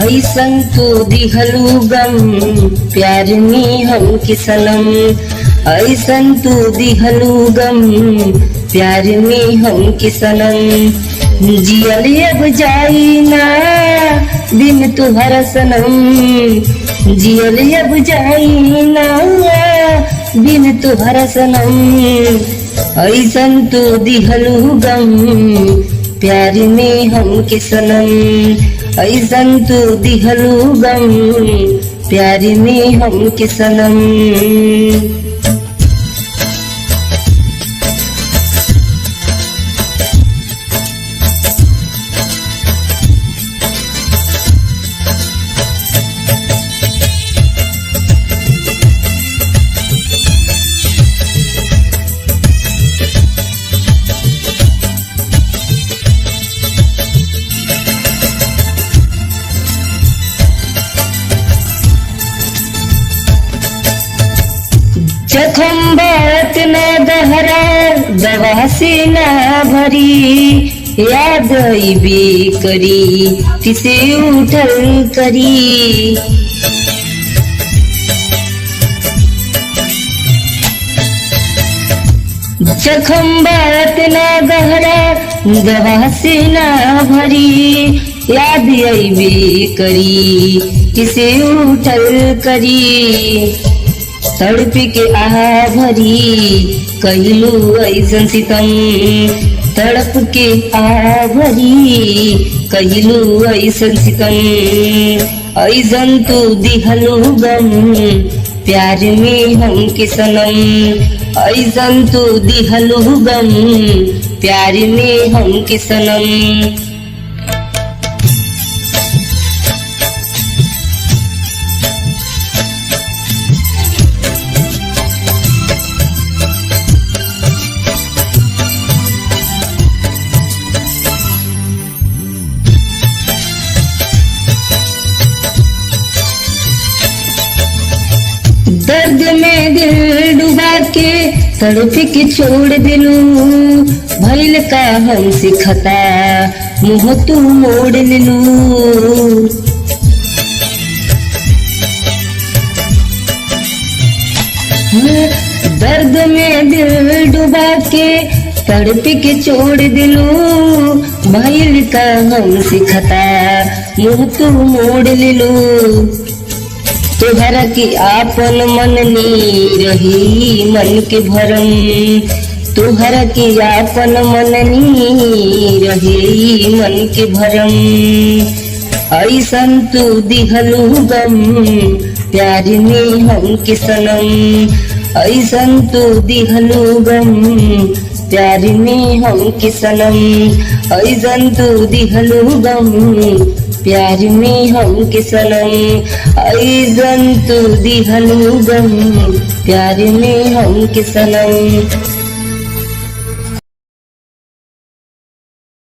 ऐसन तो दिहलू गम प्यार में हम के सनम, ऐसन तो दिहलू गम प्यार में हम के सनम। जियल अब जाई ना बिन तुहरा सनम, जियल अब जाई ना बिन तुहरा सनम। ऐसन तो दिहलू गम प्यार में हम के सनम, ऐसन तो दिहलू गम प्यार में हम के सनम। जखम बात न गहरा दवा से न भरी, याद भी करी किसे उठल करी। जखम बात न गहरा दवा से न भरी, याद भी करी किसे उठल करी। तड़प के आहा भरी कहलू ऐसन सितम, तड़प के आहा भरी कहलू ऐसन सितम। ऐसन तो दिहलू गम प्यार में हम के सनम, ऐसन तो दिहलू गम प्यार में हम के सनम। दर्द में दिल डुबा के तड़प के छोड़ दिलू, भइल का हमसे खता मुँह तू मोड़ लिलू। दर्द में दिल डुबा के तड़प के छोड़ दिलू, भइल का हमसे खता मुँह तू मोड़ लिलू। तोहरा की आपन मननी रही मन के भरम, तोहरा की आपन मननी रही मन के भरम। ऐसन तो दिहलू गम प्यार में हम के सनम, ऐसन तो दिहलू गम प्यार में हम के सनम। ऐसन तो दिहलू गम प्यार में हम के सनम, ऐसन तो दिहलू गम प्यार में हम के सनम।